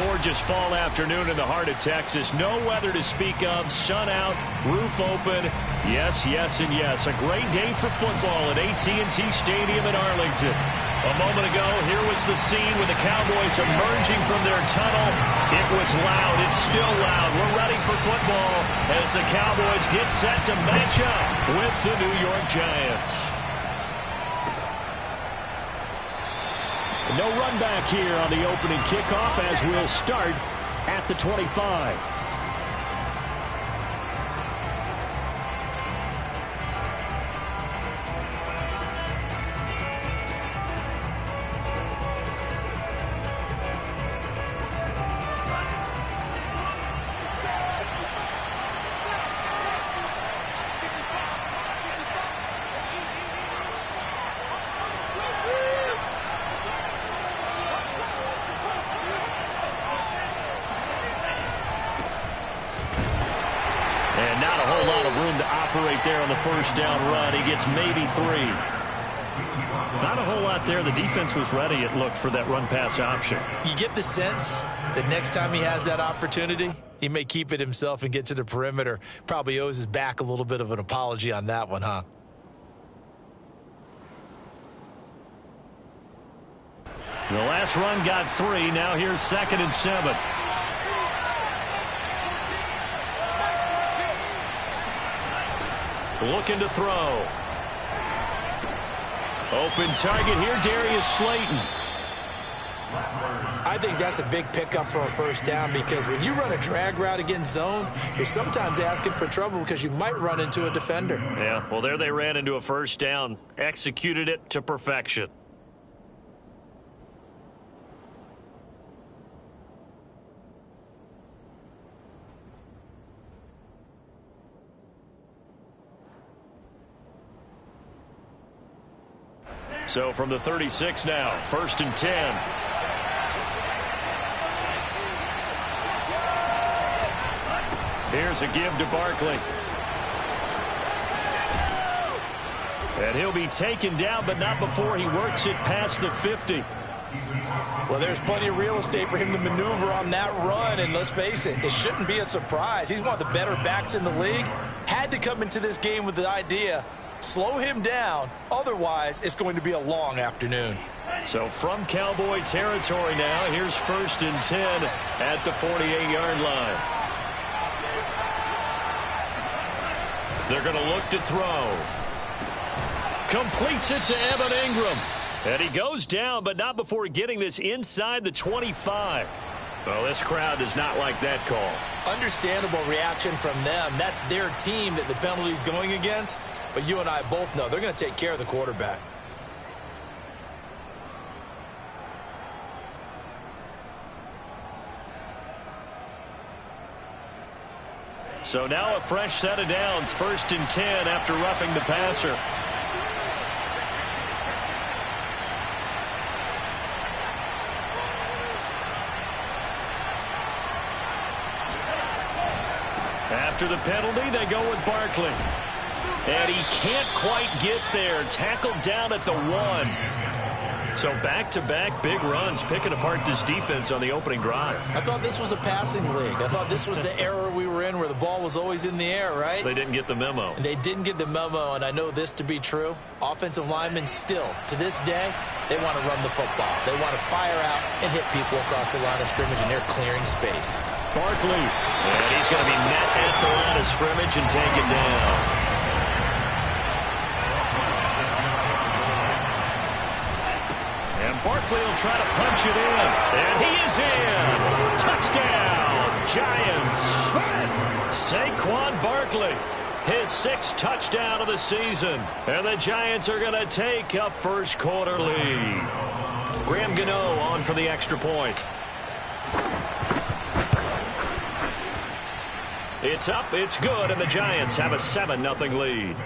gorgeous fall afternoon in the heart of Texas. No weather to speak of. Sun out, roof open. Yes, yes, and yes. A great day for football at AT&T Stadium in Arlington. A moment ago, here was the scene with the Cowboys emerging from their tunnel. It was loud. It's still loud. We're ready for football as the Cowboys get set to match up with the New York Giants. No run back here on the opening kickoff as we'll start at the 25. There on the first down run. He gets maybe 3. Not a whole lot there. The defense was ready, it looked, for that run-pass option. You get the sense that next time he has that opportunity, he may keep it himself and get to the perimeter. Probably owes his back a little bit of an apology on that one, huh? The last run got 3. Now here's 2nd and 7. Looking to throw. Open target here, Darius Slayton. I think that's a big pickup for a first down because when you run a drag route against zone, you're sometimes asking for trouble because you might run into a defender. Yeah, well, there they ran into a first down. Executed it to perfection. So from the 36 now, 1st and 10. Here's a give to Barkley. And he'll be taken down, but not before he works it past the 50. Well, there's plenty of real estate for him to maneuver on that run, and let's face it, it shouldn't be a surprise. He's one of the better backs in the league. Had to come into this game with the idea, slow him down, otherwise it's going to be a long afternoon. So from Cowboy territory now, here's 1st and 10 at the 48-yard line. They're going to look to throw. Completes it to Evan Ingram. And he goes down, but not before getting this inside the 25. Well, this crowd does not like that call. Understandable reaction from them. That's their team that the penalty's going against. But you and I both know they're going to take care of the quarterback. So now a fresh set of downs. 1st and 10 after roughing the passer. After the penalty, they go with Barkley. And he can't quite get there. Tackled down at the 1. So back-to-back big runs, picking apart this defense on the opening drive. I thought this was a passing league. I thought this was the era we were in where the ball was always in the air, right? They didn't get the memo. And they didn't get the memo, and I know this to be true. Offensive linemen still, to this day, they want to run the football. They want to fire out and hit people across the line of scrimmage, and they're clearing space. Barkley. And he's going to be met at the line of scrimmage and taken down. Barkley will try to punch it in. And he is in. Touchdown, Giants. Saquon Barkley, his 6th touchdown of the season. And the Giants are going to take a first quarter lead. Graham Gano on for the extra point. It's up, it's good, and the Giants have a 7-0 lead.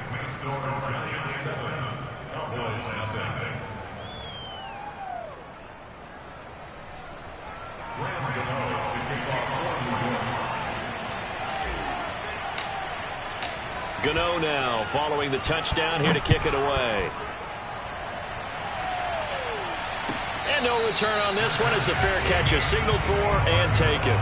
Gano now following the touchdown here to kick it away. And And no return on this one as the fair catch is signaled for and taken.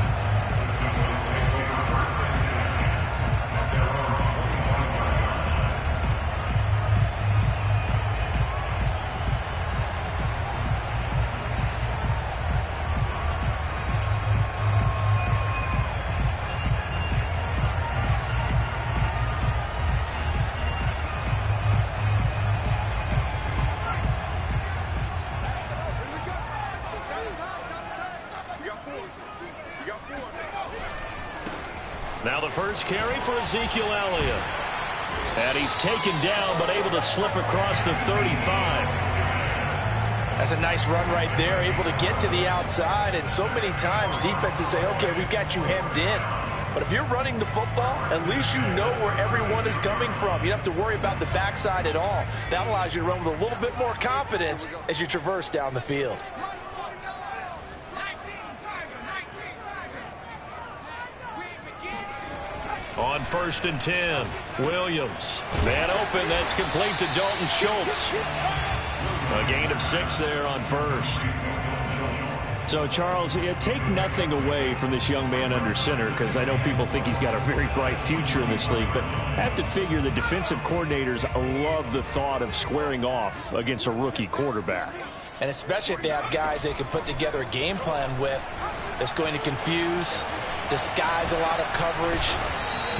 Now the first carry for Ezekiel Elliott. And he's taken down, but able to slip across the 35. That's a nice run right there, able to get to the outside. And so many times defenses say, okay, we've got you hemmed in. But if you're running the football, at least you know where everyone is coming from. You don't have to worry about the backside at all. That allows you to run with a little bit more confidence as you traverse down the field. On 1st and 10, Williams. Man open, that's complete to Dalton Schultz. A gain of 6 there on 1st. So, Charles, take nothing away from this young man under center, because I know people think he's got a very bright future in this league, but I have to figure the defensive coordinators love the thought of squaring off against a rookie quarterback. And especially if they have guys they can put together a game plan with that's going to confuse, disguise a lot of coverage,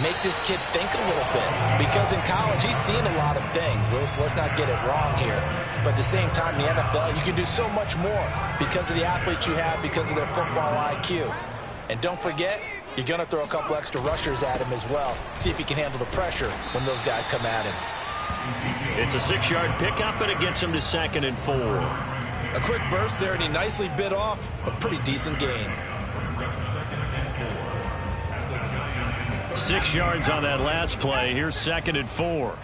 make this kid think a little bit. Because in college, he's seen a lot of things. Let's not get it wrong here. But at the same time, in the NFL, you can do so much more because of the athletes you have, because of their football IQ. And don't forget, you're going to throw a couple extra rushers at him as well. See if he can handle the pressure when those guys come at him. It's a 6-yard pickup, and it gets him to 2nd and 4. A quick burst there, and he nicely bit off a pretty decent gain. 6 yards on that last play. Here's 2nd and 4.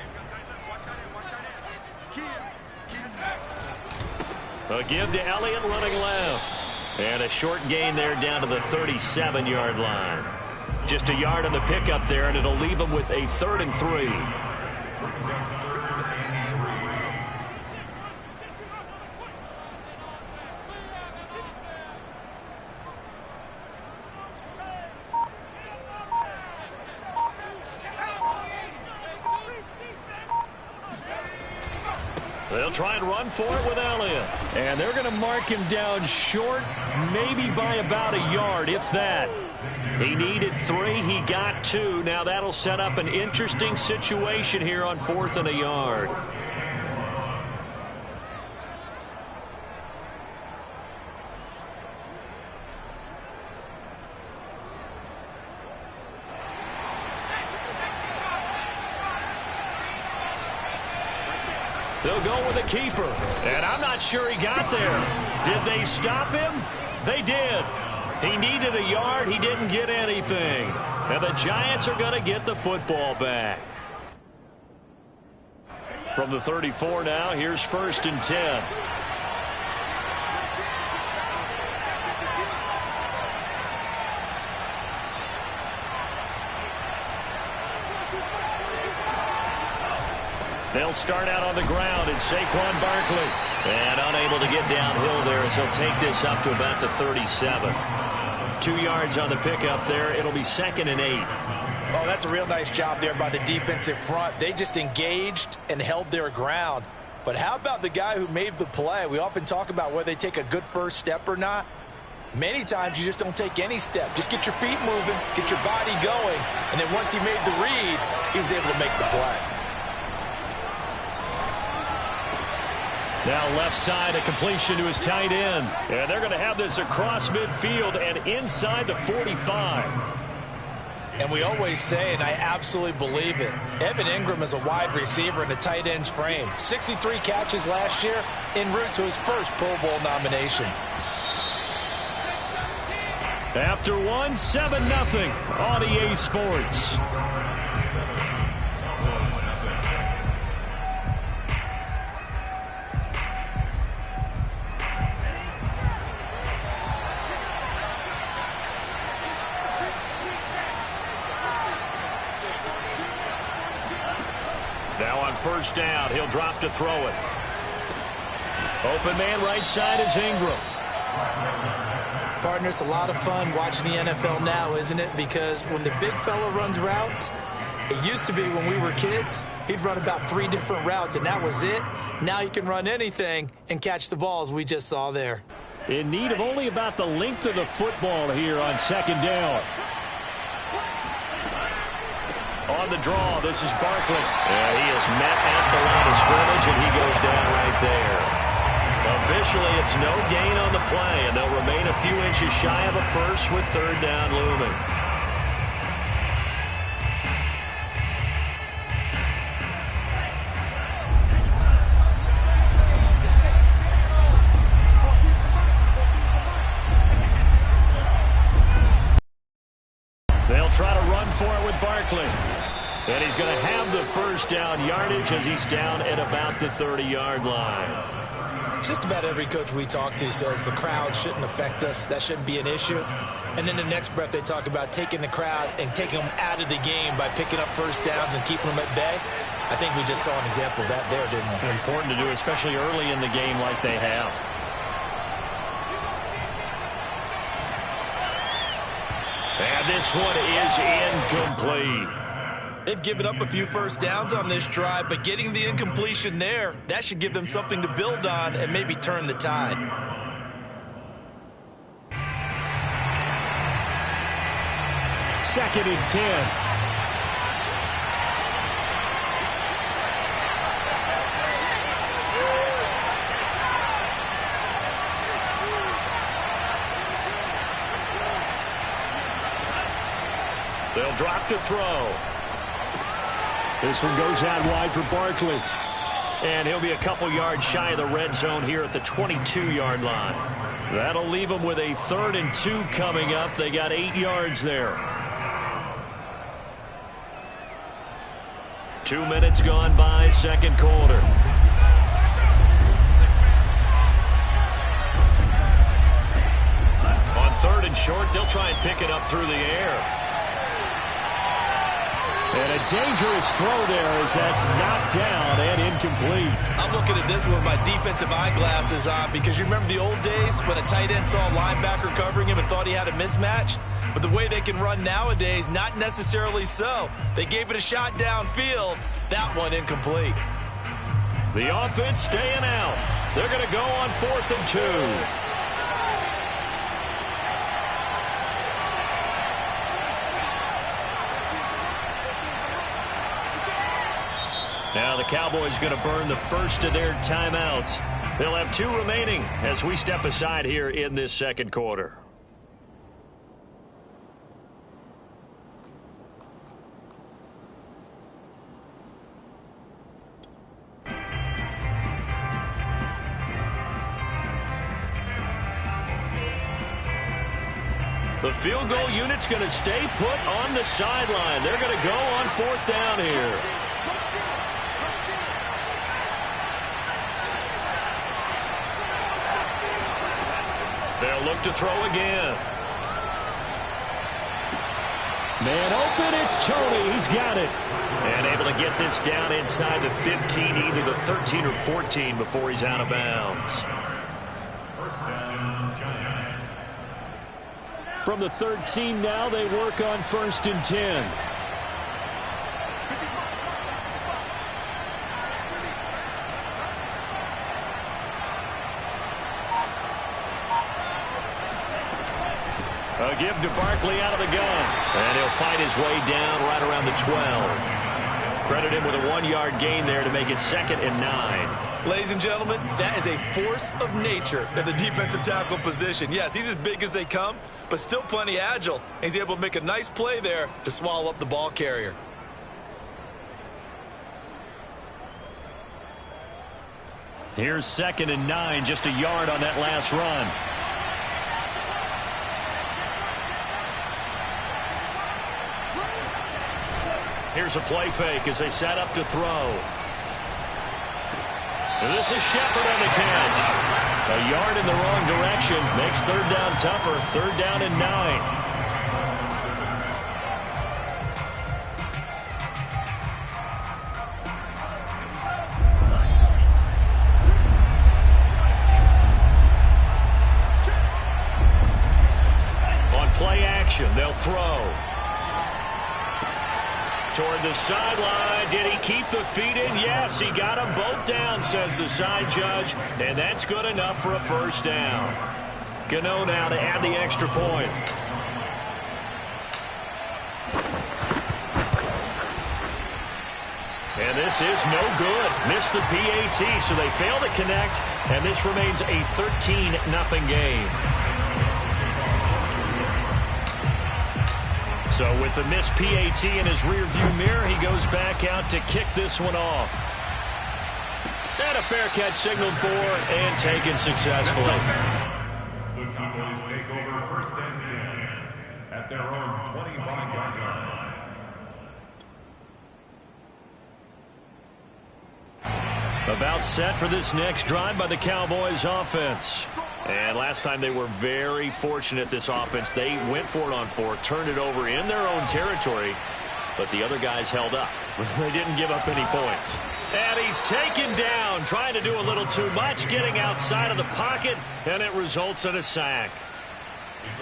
A give to Elliott running left. And a short gain there down to the 37-yard line. Just a yard on the pickup there, and it'll leave him with a 3rd and 3. They'll try and run for it with Elliott. And they're going to mark him down short, maybe by about a yard, if that. He needed 3. He got 2. Now that'll set up an interesting situation here on 4th and a yard. They'll go with a keeper. And I'm not sure he got there. Did they stop him? They did. He needed a yard. He didn't get anything. And the Giants are going to get the football back. From the 34 now, here's 1st and 10. They'll start out on the ground, and Saquon Barkley. And unable to get downhill there as he'll take this up to about the 37. 2 yards on the pickup there. It'll be 2nd and 8. Oh, that's a real nice job there by the defensive front. They just engaged and held their ground. But how about the guy who made the play? We often talk about whether they take a good first step or not. Many times you just don't take any step. Just get your feet moving, get your body going, and then once he made the read, he was able to make the play. Now left side, a completion to his tight end. And they're going to have this across midfield and inside the 45. And we always say, and I absolutely believe it, Evan Ingram is a wide receiver in the tight end's frame. 63 catches last year, en route to his first Pro Bowl nomination. After one, 7-0 on EA Sports. Now on 1st down, he'll drop to throw it. Open man right side is Ingram. Partner, it's a lot of fun watching the NFL now, isn't it? Because when the big fella runs routes, it used to be when we were kids, he'd run about 3 different routes, and that was it. Now he can run anything and catch the balls we just saw there. In need of only about the length of the football here on second down. On the draw, this is Barkley. He is met at the line of scrimmage, and he goes down right there. Officially, it's no gain on the play, and they'll remain a few inches shy of a first with third down looming. They'll try to run for it with Barkley. And he's going to have the first down yardage as he's down at about the 30-yard line. Just about every coach we talk to says the crowd shouldn't affect us. That shouldn't be an issue. And then the next breath they talk about taking the crowd and taking them out of the game by picking up first downs and keeping them at bay. I think we just saw an example of that there, didn't we? Important to do, especially early in the game like they have. And this one is incomplete. They've given up a few first downs on this drive, but getting the incompletion there, that should give them something to build on and maybe turn the tide. Second and 10. They'll drop to throw. This one goes out wide for Barkley. And he'll be a couple yards shy of the red zone here at the 22-yard line. That'll leave them with a 3rd and 2 coming up. They got 8 yards there. 2 minutes gone by, second quarter. On 3rd and short, they'll try and pick it up through the air. And a dangerous throw there as that's knocked down and incomplete. I'm looking at this with my defensive eyeglasses on because you remember the old days when a tight end saw a linebacker covering him and thought he had a mismatch? But the way they can run nowadays, not necessarily so. They gave it a shot downfield. That one incomplete. The offense staying out. They're going to go on 4th and 2. Now the Cowboys going to burn the first of their timeouts. They'll have 2 remaining as we step aside here in this second quarter. The field goal unit's going to stay put on the sideline. They're going to go on 4th down here. They'll look to throw again. Man open, it's Tony. He's got it. And able to get this down inside the 15, either the 13 or 14 before he's out of bounds. First down, Giants. From the 13 now, they work on 1st and 10. A give to Barkley out of the gun. And he'll fight his way down right around the 12. Credit him with a 1-yard gain there to make it 2nd and 9. Ladies and gentlemen, that is a force of nature in the defensive tackle position. Yes, he's as big as they come, but still plenty agile. He's able to make a nice play there to swallow up the ball carrier. Here's 2nd and 9, just a yard on that last run. Here's a play fake as they set up to throw. This is Shepard on the catch. A yard in the wrong direction makes 3rd down tougher. 3rd down and 9. Play action. They'll throw. Toward the sideline. Did he keep the feet in? Yes, he got them both down, says the side judge. And that's good enough for a first down. Gano now to add the extra point. And this is no good. Missed the PAT, so they fail to connect. And this remains a 13-0 game. So with the missed PAT in his rearview mirror, he goes back out to kick this one off. And a fair catch signaled for and taken successfully. The Cowboys take over first and 10 at their own 25-yard line. About set for this next drive by the Cowboys offense. And last time they were very fortunate, this offense. They went for it on 4, turned it over in their own territory, but the other guys held up. They didn't give up any points. And he's taken down, trying to do a little too much, getting outside of the pocket, and it results in a sack.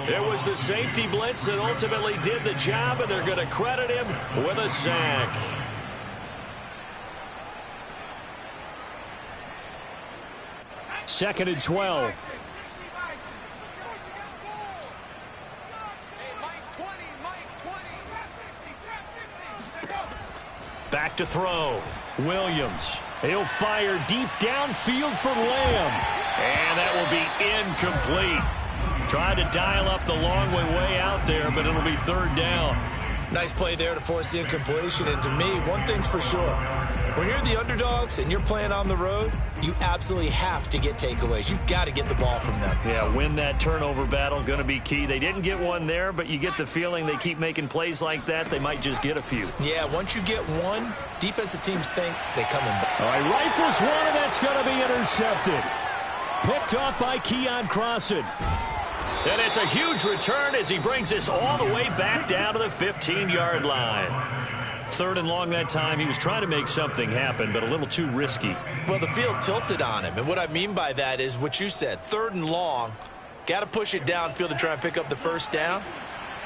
It was the safety blitz that ultimately did the job, and they're going to credit him with a sack. Second and 12. Back to throw. Williams. He'll fire deep downfield for Lamb. And that will be incomplete. Tried to dial up the long way out there, but it'll be third down. Nice play there to force the incompletion. And to me, one thing's for sure. When you're the underdogs and you're playing on the road, you absolutely have to get takeaways. You've got to get the ball from them. Yeah, win that turnover battle, going to be key. They didn't get one there, but you get the feeling they keep making plays like that, they might just get a few. Yeah, once you get one, defensive teams think they come in back. All right, rifles one, and that's going to be intercepted. Picked off by Keon Crossan. And it's a huge return as he brings this all the way back down to the 15-yard line. Third and long that time. He was trying to make something happen, but a little too risky. Well, the field tilted on him, and what I mean by that is what you said. Third and long, got to push it downfield to try and pick up the first down.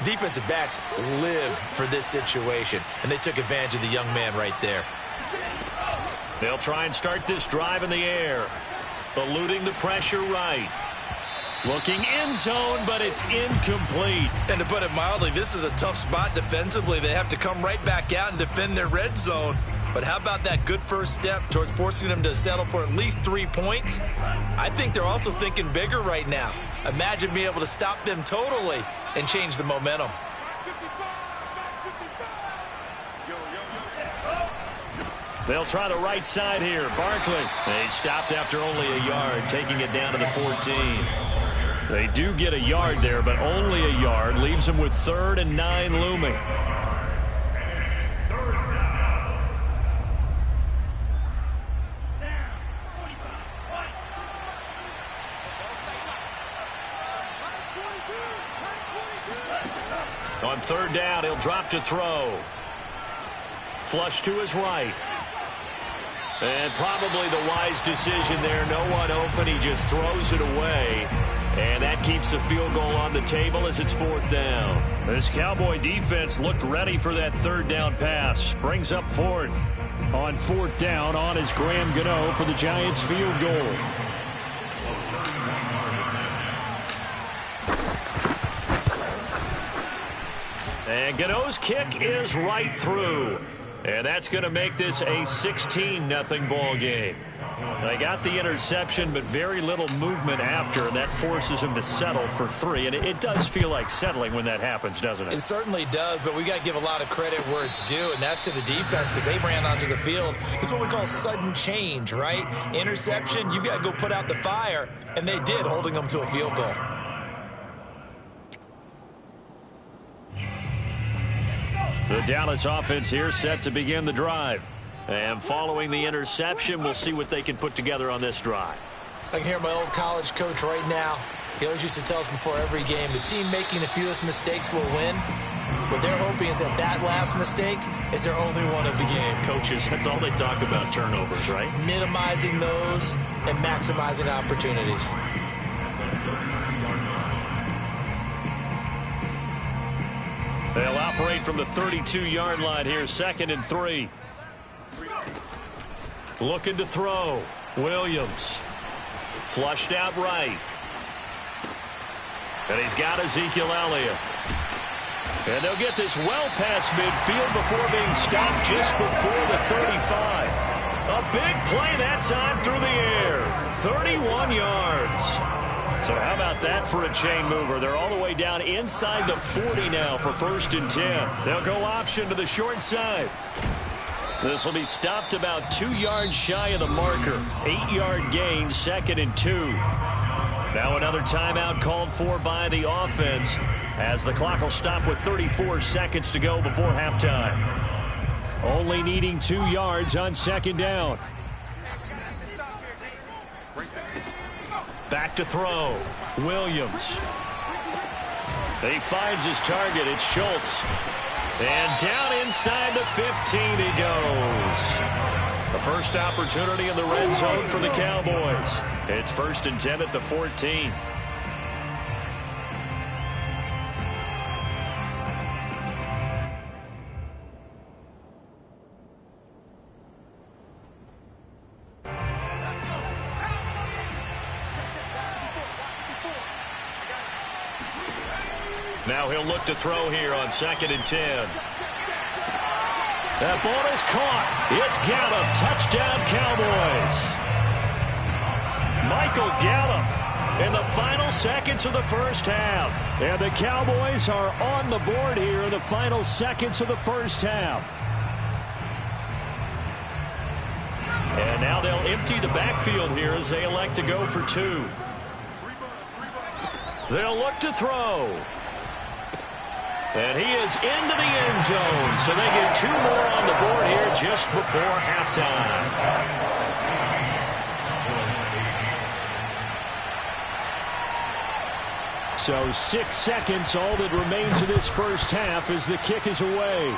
Defensive backs live for this situation, and they took advantage of the young man right there. They'll try and start this drive in the air. Eluding the pressure right. Looking end zone, but it's incomplete. And to put it mildly, this is a tough spot defensively. They have to come right back out and defend their red zone. But how about that good first step towards forcing them to settle for at least 3 points? I think they're also thinking bigger right now. Imagine being able to stop them totally and change the momentum. They'll try the right side here. Barkley. They stopped after only a yard, taking it down to the 14. They do get a yard there, but only a yard. Leaves them with 3rd and 9 looming. On 3rd down, he'll drop to throw. Flush to his right. And probably the wise decision there. No one open. He just throws it away. And that keeps the field goal on the table as it's 4th down. This Cowboy defense looked ready for that 3rd down pass. Brings up 4th. On 4th down, on is Graham Gano for the Giants field goal. And Gano's kick is right through. And that's going to make this a 16-0 ball game. They got the interception, but very little movement after, and that forces him to settle for 3. And it does feel like settling when that happens, doesn't it? It certainly does, but we got to give a lot of credit where it's due, and that's to the defense because they ran onto the field. This is what we call sudden change, right? Interception, you've got to go put out the fire, and they did, holding them to a field goal. The Dallas offense here set to begin the drive. And following the interception, we'll see what they can put together on this drive. I can hear my old college coach right now. He always used to tell us before every game, the team making the fewest mistakes will win. What they're hoping is that last mistake is their only one of the game. Coaches, that's all they talk about, turnovers, right? Minimizing those and maximizing opportunities. They'll operate from the 32-yard line here, 2nd and 3. Looking to throw. Williams. Flushed out right. And he's got Ezekiel Elliott. And they'll get this well past midfield before being stopped just before the 35. A big play that time through the air. 31 yards. So how about that for a chain mover? They're all the way down inside the 40 now for 1st and 10. They'll go option to the short side. This will be stopped about 2 yards shy of the marker. 8-yard gain, 2nd and 2. Now another timeout called for by the offense as the clock will stop with 34 seconds to go before halftime. Only needing 2 yards on 2nd down. Back to throw. Williams. He finds his target. It's Schultz. And down inside the 15 he goes. The first opportunity in the red zone for the Cowboys. It's 1st and 10 at the 14. Now he'll look to throw here on 2nd and 10. That ball is caught. It's Gallup. Touchdown, Cowboys. Michael Gallup in the final seconds of the first half. And the Cowboys are on the board here in the final seconds of the first half. And now they'll empty the backfield here as they elect to go for 2. They'll look to throw. And he is into the end zone, so they get 2 more on the board here just before halftime. So 6 seconds, all that remains of this first half as the kick is away.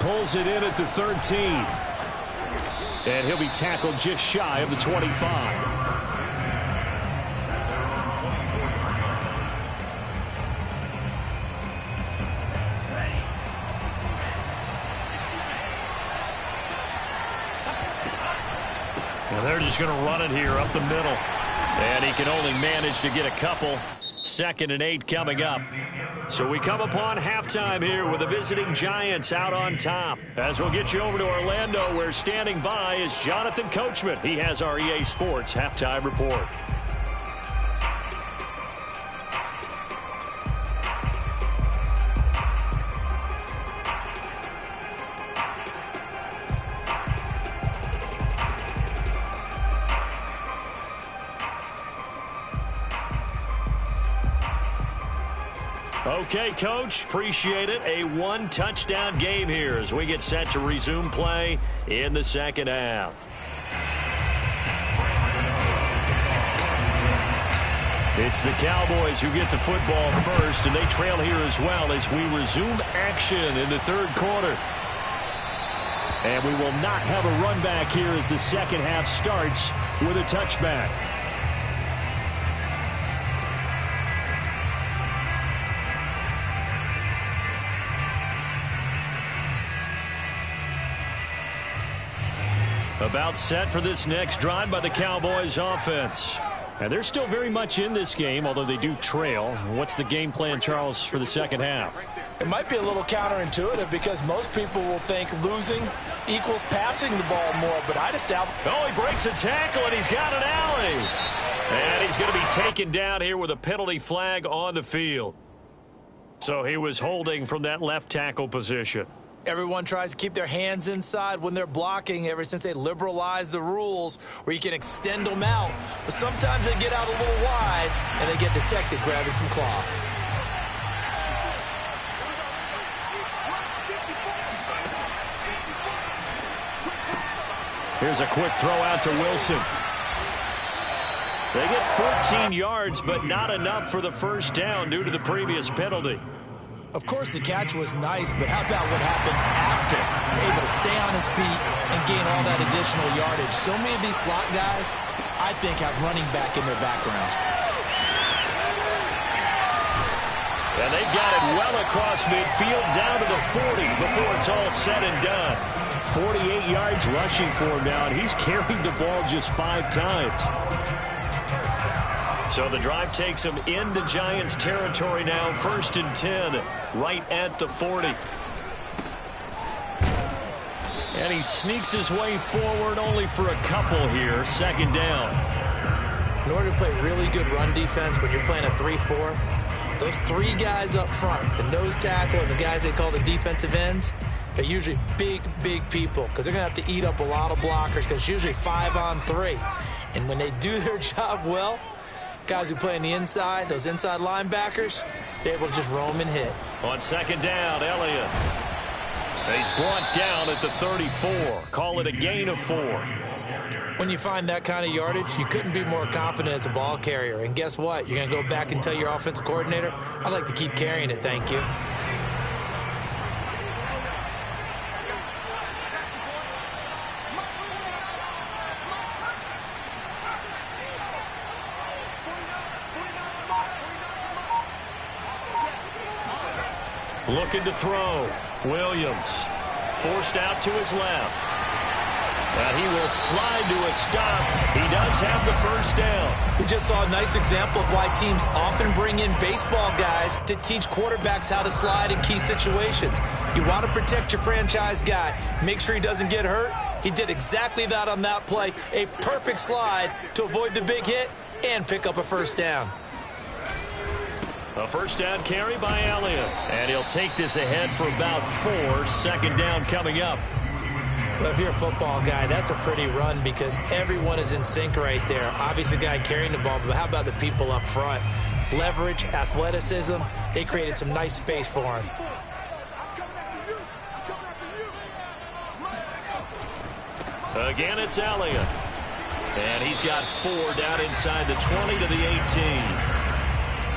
Pulls it in at the 13. And he'll be tackled just shy of the 25. They're just going to run it here up the middle. And he can only manage to get a couple. 2nd and 8 coming up. So we come upon halftime here with the visiting Giants out on top. As we'll get you over to Orlando, where standing by is Jonathan Coachman. He has our EA Sports halftime report. Okay, Coach, appreciate it. A 1-touchdown game here as we get set to resume play in the second half. It's the Cowboys who get the football first, and they trail here as well as we resume action in the 3rd quarter. And we will not have a run back here as the second half starts with a touchback. About set for this next drive by the Cowboys offense. And they're still very much in this game, although they do trail. What's the game plan, Charles, for the second half? It might be a little counterintuitive because most people will think losing equals passing the ball more, but I just doubt. Oh, he breaks a tackle, and he's got an alley. And he's going to be taken down here with a penalty flag on the field. So he was holding from that left tackle position. Everyone tries to keep their hands inside when they're blocking ever since they liberalized the rules where you can extend them out. But sometimes they get out a little wide and they get detected grabbing some cloth. Here's a quick throw out to Wilson. They get 14 yards, but not enough for the first down due to the previous penalty. Of course, the catch was nice, but how about what happened after? Able to stay on his feet and gain all that additional yardage. So many of these slot guys, I think, have running back in their background. And they've got it well across midfield down to the 40 before it's all said and done. 48 yards rushing for him now, and he's carried the ball just 5 times. So the drive takes him into Giants territory now, 1st and 10, right at the 40. And he sneaks his way forward only for a couple here, 2nd down. In order to play really good run defense when you're playing a 3-4, those 3 guys up front, the nose tackle and the guys they call the defensive ends, they're usually big, big people because they're going to have to eat up a lot of blockers because it's usually 5 on 3. And when they do their job well, guys who play on the inside, those inside linebackers, they're able to just roam and hit. On 2nd down, Elliott. He's brought down at the 34. Call it a gain of 4. When you find that kind of yardage, you couldn't be more confident as a ball carrier. And guess what? You're going to go back and tell your offensive coordinator, I'd like to keep carrying it, thank you. Looking to throw. Williams forced out to his left. And he will slide to a stop. He does have the 1st down. We just saw a nice example of why teams often bring in baseball guys to teach quarterbacks how to slide in key situations. You want to protect your franchise guy. Make sure he doesn't get hurt. He did exactly that on that play. A perfect slide to avoid the big hit and pick up a 1st down. A 1st down carry by Elliott. And he'll take this ahead for about 4. 2nd down coming up. Well, if you're a football guy, that's a pretty run because everyone is in sync right there. Obviously, the guy carrying the ball, but how about the people up front? Leverage, athleticism, they created some nice space for him. Again, it's Elliott. And he's got 4 down inside the 20 to the 18.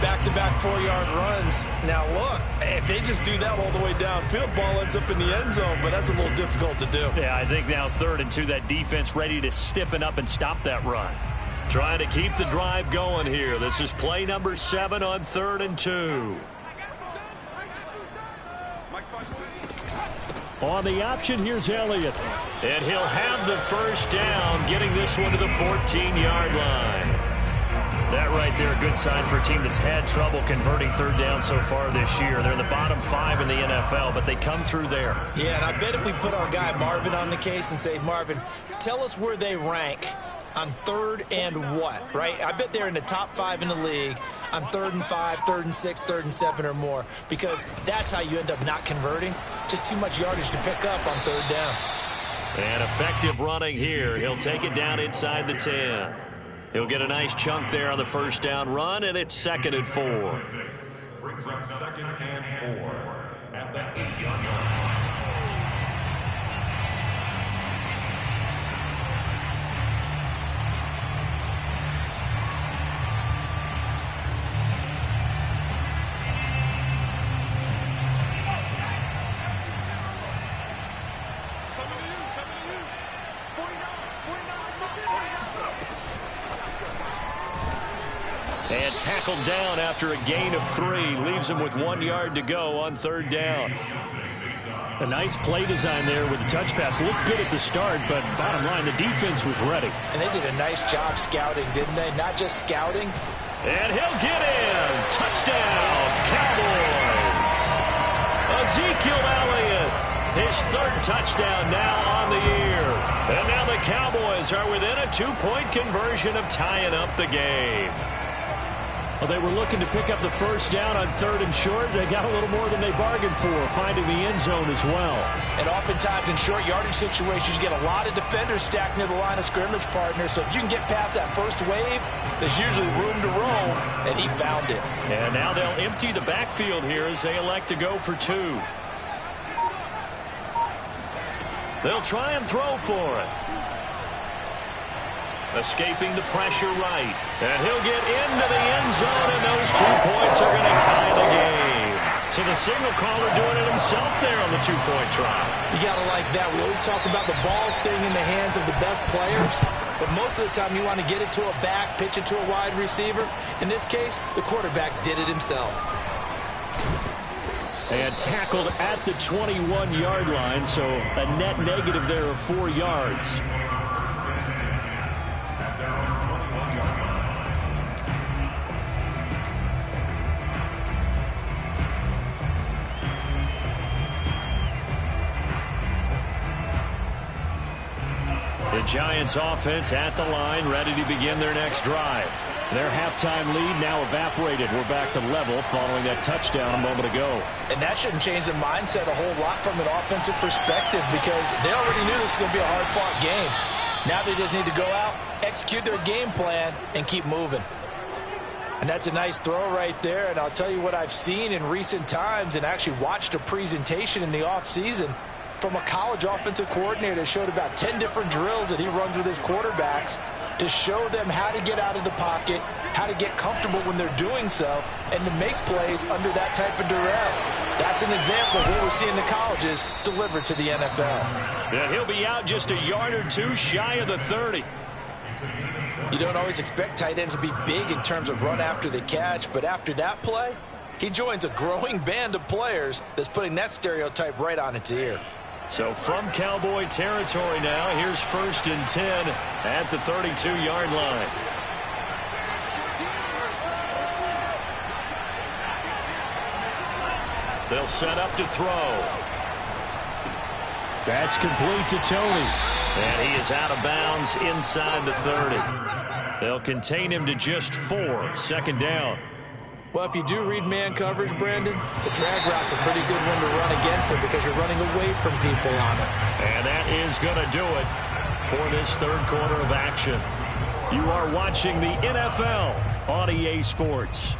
Back-to-back 4-yard runs. Now, look, if they just do that all the way downfield, ball ends up in the end zone, but that's a little difficult to do. Yeah, I think now 3rd and 2, that defense ready to stiffen up and stop that run. Trying to keep the drive going here. This is play number 7 on 3rd and 2. On the option, here's Elliott. And he'll have the 1st down, getting this one to the 14-yard line. That right there, a good sign for a team that's had trouble converting 3rd down so far this year. They're in the bottom 5 in the NFL, but they come through there. Yeah, and I bet if we put our guy Marvin on the case and say, Marvin, tell us where they rank on 3rd and what, right? I bet they're in the top 5 in the league on 3rd and 5, 3rd and 6, 3rd and 7 or more, because that's how you end up not converting. Just too much yardage to pick up on 3rd down. And effective running here. He'll take it down inside the 10. He'll get a nice chunk there on the 1st down run, and it's 2nd and 4. Brings up 2nd and 4 at the 8-yard line. And tackled down after a gain of 3. Leaves him with 1 yard to go on 3rd down. A nice play design there with the touch pass. Looked good at the start, but bottom line, the defense was ready. And they did a nice job scouting, didn't they? Not just scouting. And he'll get in. Touchdown, Cowboys. Ezekiel Elliott, his 3rd touchdown now on the year. And now the Cowboys are within a 2-point conversion of tying up the game. Well, they were looking to pick up the 1st down on 3rd and short. They got a little more than they bargained for, finding the end zone as well. And oftentimes in short yardage situations, you get a lot of defenders stacked near the line of scrimmage, partner. So if you can get past that first wave, there's usually room to roam, and he found it. And now they'll empty the backfield here as they elect to go for 2. They'll try and throw for it. Escaping the pressure right. And he'll get into the end zone, and those 2 points are going to tie the game. So the signal caller doing it himself there on the 2-point try. You got to like that. We always talk about the ball staying in the hands of the best players, but most of the time you want to get it to a back, pitch it to a wide receiver. In this case, the quarterback did it himself. And tackled at the 21-yard line, so a net negative there of 4 yards. The Giants offense at the line, ready to begin their next drive. Their halftime lead now evaporated. We're back to level following that touchdown a moment ago. And that shouldn't change the mindset a whole lot from an offensive perspective because they already knew this was going to be a hard-fought game. Now they just need to go out, execute their game plan, and keep moving. And that's a nice throw right there. And I'll tell you what I've seen in recent times and actually watched a presentation in the offseason from a college offensive coordinator that showed about 10 different drills that he runs with his quarterbacks to show them how to get out of the pocket, how to get comfortable when they're doing so, and to make plays under that type of duress. That's an example of what we're seeing the colleges delivered to the NFL. Yeah, he'll be out just a yard or two shy of the 30. You don't always expect tight ends to be big in terms of run after the catch, but after that play, he joins a growing band of players that's putting that stereotype right on its ear. So from Cowboy territory now, here's 1st and 10 at the 32-yard line. They'll set up to throw. That's complete to Tony. And he is out of bounds inside the 30. They'll contain him to just 4, 2nd down. Well, if you do read man coverage, Brandon, the drag route's a pretty good one to run against it because you're running away from people on it. And that is going to do it for this 3rd quarter of action. You are watching the NFL on EA Sports.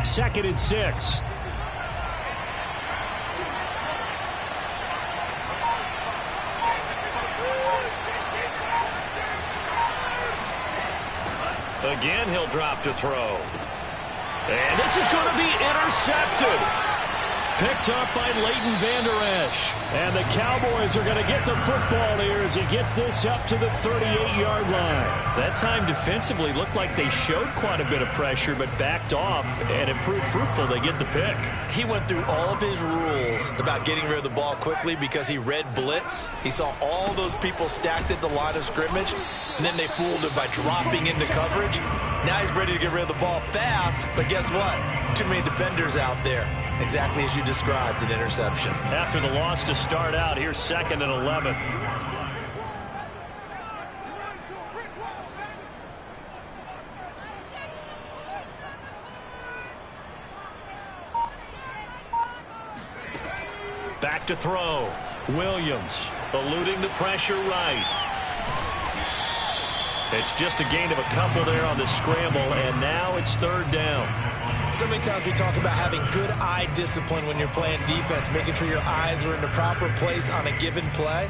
Second and 6. Again, he'll drop to throw. And this is going to be intercepted. Picked up by Leighton Vander Esch. And the Cowboys are going to get the football here as he gets this up to the 38-yard line. That time defensively looked like they showed quite a bit of pressure but backed off, and it proved fruitful. They get the pick. He went through all of his rules about getting rid of the ball quickly because he read blitz. He saw all those people stacked at the line of scrimmage, and then they fooled him by dropping into coverage. Now he's ready to get rid of the ball fast, but guess what? Too many defenders out there. Exactly as you described, an interception. After the loss to start out, here's 2nd and 11. Back to throw. Williams eluding the pressure right. It's just a gain of a couple there on the scramble, and now it's 3rd down. So many times we talk about having good eye discipline when you're playing defense, making sure your eyes are in the proper place on a given play.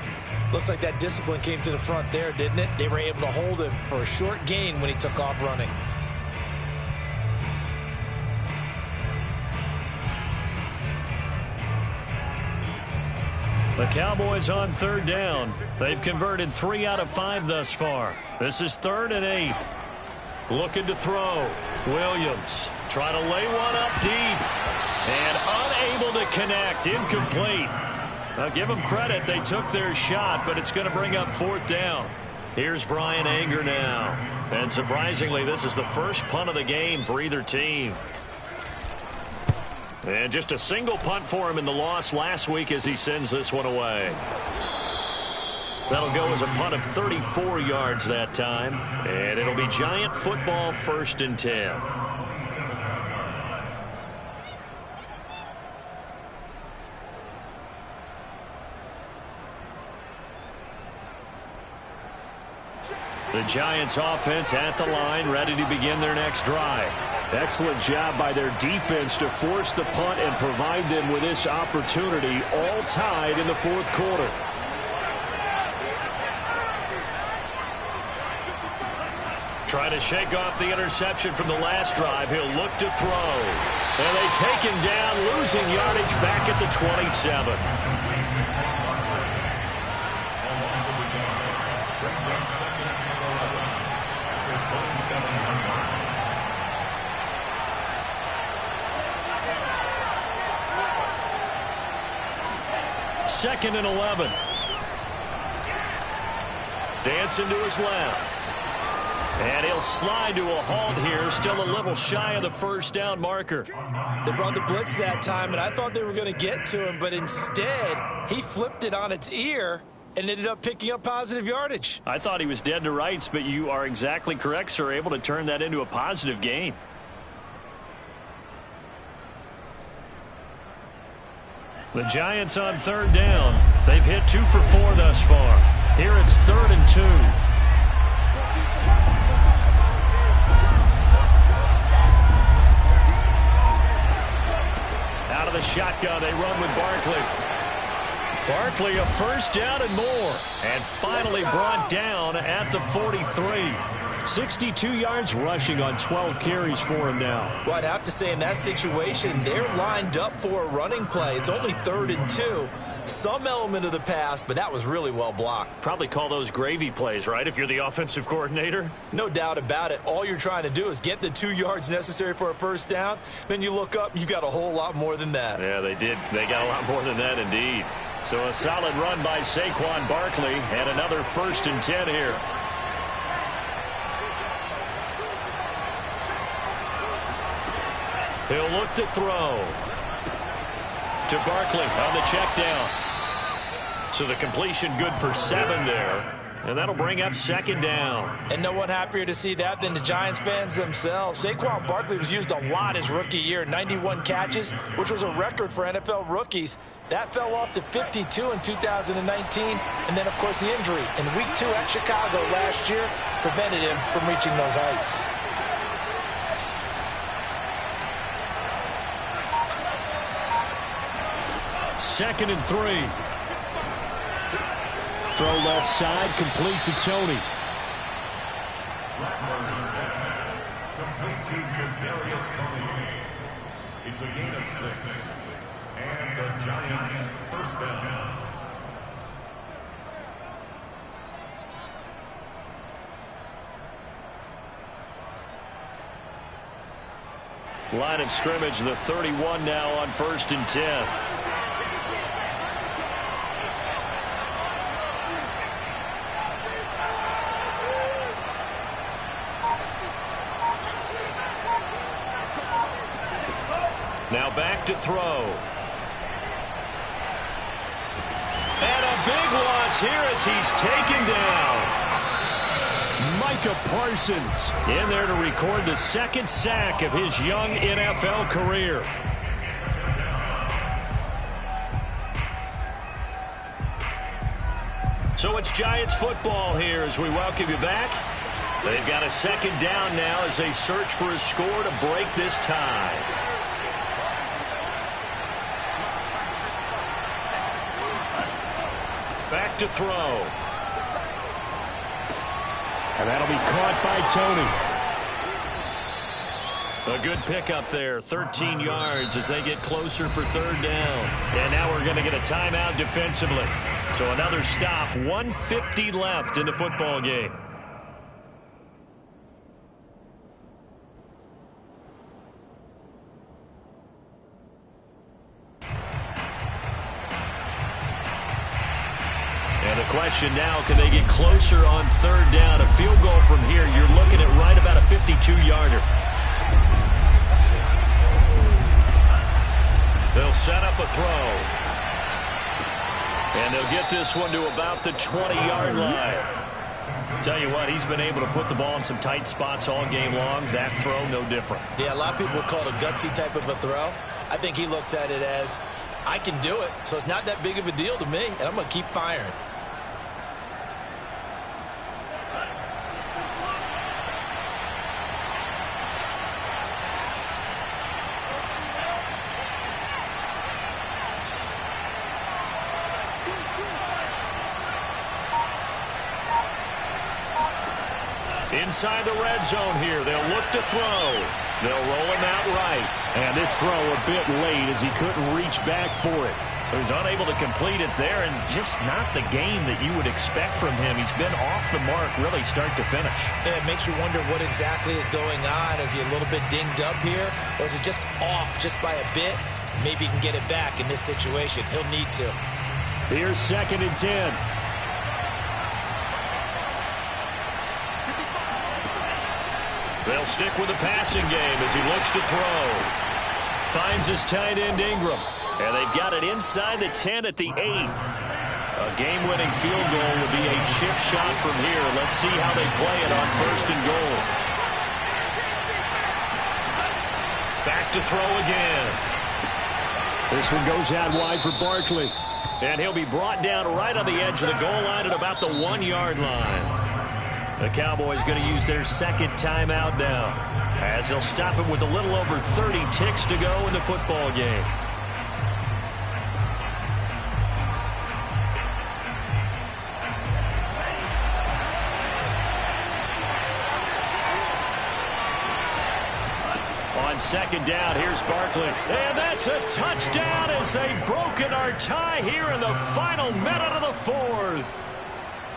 Looks like that discipline came to the front there, didn't it? They were able to hold him for a short gain when he took off running. The Cowboys on 3rd down. They've converted 3 out of 5 thus far. This is 3rd and 8. Looking to throw. Williams trying to lay one up deep. And unable to connect. Incomplete. I'll give them credit. They took their shot, but it's going to bring up 4th down. Here's Brian Anger now. And surprisingly, this is the first punt of the game for either team. And just a single punt for him in the loss last week as he sends this one away. That'll go as a punt of 34 yards that time. And it'll be Giant football, 1st and 10. The Giants offense at the line, ready to begin their next drive. Excellent job by their defense to force the punt and provide them with this opportunity, all tied in the 4th quarter. Trying to shake off the interception from the last drive. He'll look to throw. And they take him down, losing yardage back at the 27. Second and 11. Dancing to his left. And he'll slide to a halt here, still a little shy of the first down marker. They brought the blitz that time, and I thought they were going to get to him, but instead, he flipped it on its ear and ended up picking up positive yardage. I thought he was dead to rights, but you are exactly correct, sir, able to turn that into a positive gain. The Giants on third down. They've hit 2 for 4 thus far. Here it's 3rd and 2. Out of the shotgun, they run with Barkley. Barkley a first down and more. And finally brought down at the 43. 62 yards rushing on 12 carries for him now. Well, I'd have to say in that situation, they're lined up for a running play. It's only 3rd and 2. Some element of the pass, but that was really well blocked. Probably call those gravy plays, right, if you're the offensive coordinator? No doubt about it. All you're trying to do is get the 2 yards necessary for a first down. Then you look up, you got a whole lot more than that. Yeah, they did. They got a lot more than that indeed. So a solid run by Saquon Barkley and another 1st and 10 here. He'll look to throw. To Barkley on the check down. So the completion good for 7 there. And that'll bring up 2nd down. And no one happier to see that than the Giants fans themselves. Saquon Barkley was used a lot his rookie year, 91 catches, which was a record for NFL rookies. That fell off to 52 in 2019. And then, of course, the injury in Week 2 at Chicago last year prevented him from reaching those heights. Second and 3. Throw left side, complete to Tony. Complete to Darius Tony. It's a gain of 6. And the Giants first down. Line of scrimmage, the 31 now on 1st and 10. Now back to throw. And a big loss here as he's taken down. Micah Parsons in there to record the 2nd sack of his young NFL career. So it's Giants football here as we welcome you back. They've got a 2nd down now as they search for a score to break this tie. Back to throw. And that'll be caught by Tony. A good pickup there, 13 yards as they get closer for 3rd down. And now we're going to get a timeout defensively. So another stop, 1:50 left in the football game. And the question now, can they get closer on 3rd down? A field goal from here, you're looking at right about a 52-yarder. They'll set up a throw. And they'll get this one to about the 20-yard line. Tell you what, he's been able to put the ball in some tight spots all game long. That throw, no different. Yeah, a lot of people call it a gutsy type of a throw. I think he looks at it as, I can do it, so it's not that big of a deal to me, and I'm going to keep firing. Inside the red zone here. They'll look to throw. They'll roll him out right. And this throw a bit late as he couldn't reach back for it. So he's unable to complete it there, and just not the game that you would expect from him. He's been off the mark really start to finish. And it makes you wonder what exactly is going on. Is he a little bit dinged up here, or is it just off just by a bit? Maybe he can get it back in this situation. He'll need to. Here's 2nd and 10. They'll stick with the passing game as he looks to throw. Finds his tight end Ingram. And they've got it inside the 10 at the 8. A game-winning field goal would be a chip shot from here. Let's see how they play it on 1st and goal. Back to throw again. This one goes out wide for Barkley. And he'll be brought down right on the edge of the goal line at about the 1-yard line. The Cowboys going to use their 2nd timeout now, as they'll stop it with a little over 30 ticks to go in the football game. On 2nd down, here's Barkley. And that's a touchdown as they've broken our tie here in the final minute of the 4th.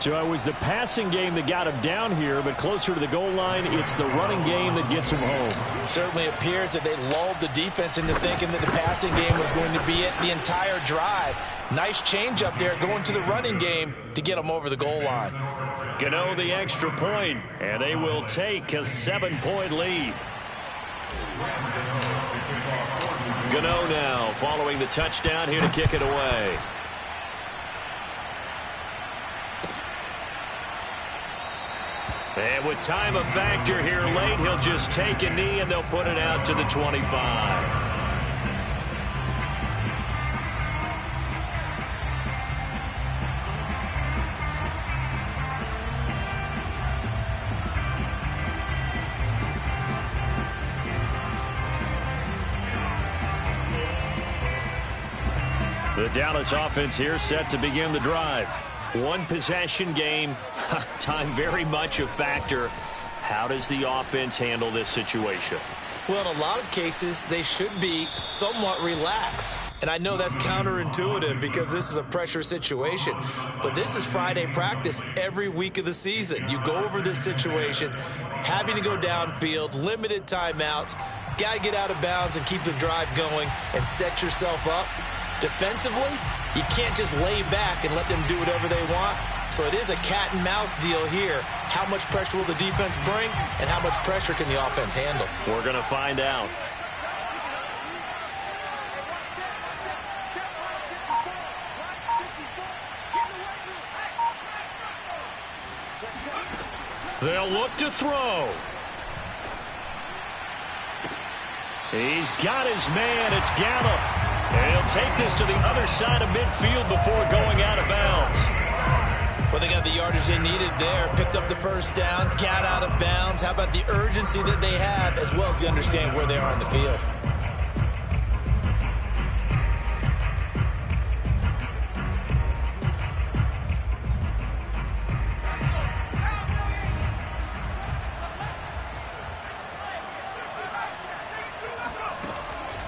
So it was the passing game that got him down here, but closer to the goal line, it's the running game that gets him home. It certainly appears that they lulled the defense into thinking that the passing game was going to be it the entire drive. Nice change up there going to the running game to get them over the goal line. Gano the extra point, and they will take a 7-point lead. Gano now following the touchdown here to kick it away. And with time a factor here late, he'll just take a knee and they'll put it out to the 25. The Dallas offense here set to begin the drive. One possession game, time very much a factor. How does the offense handle this situation? Well, in a lot of cases, they should be somewhat relaxed. And I know that's counterintuitive because this is a pressure situation. But this is Friday practice every week of the season. You go over this situation, having to go downfield, limited timeouts, got to get out of bounds and keep the drive going and set yourself up. Defensively, you can't just lay back and let them do whatever they want. So it is a cat and mouse deal here. How much pressure will the defense bring, and how much pressure can the offense handle? We're going to find out. They'll look to throw. He's got his man. It's Gallup. And he'll take this to the other side of midfield before going out of bounds. Well, they got the yardage they needed there. Picked up the first down, got out of bounds. How about the urgency that they have, as well as they understand where they are on the field?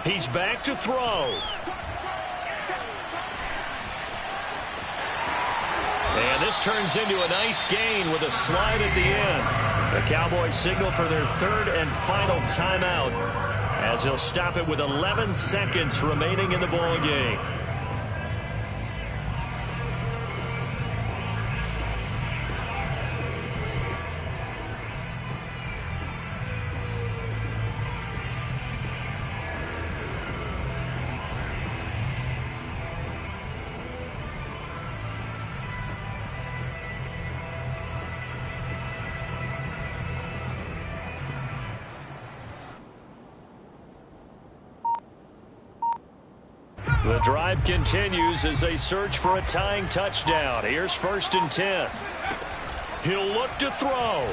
He's back to throw. And this turns into a nice gain with a slide at the end. The Cowboys signal for their 3rd and final timeout as he'll stop it with 11 seconds remaining in the ball game. The drive continues as they search for a tying touchdown. Here's 1st and 10. He'll look to throw.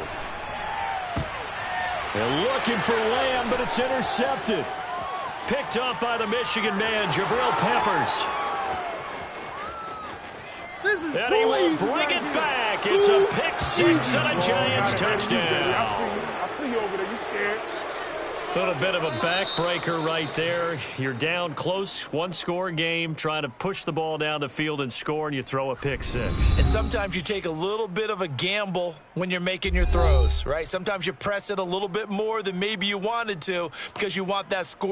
They're looking for Lamb, but it's intercepted. Picked up by the Michigan man, Jabril Peppers. And he will bring it back. It's a pick six and a Giants touchdown. I see you over there. You scared. Little bit of a backbreaker right there. You're down close, one-score game, trying to push the ball down the field and score, and you throw a pick six. And sometimes you take a little bit of a gamble when you're making your throws, right? Sometimes you press it a little bit more than maybe you wanted to because you want that score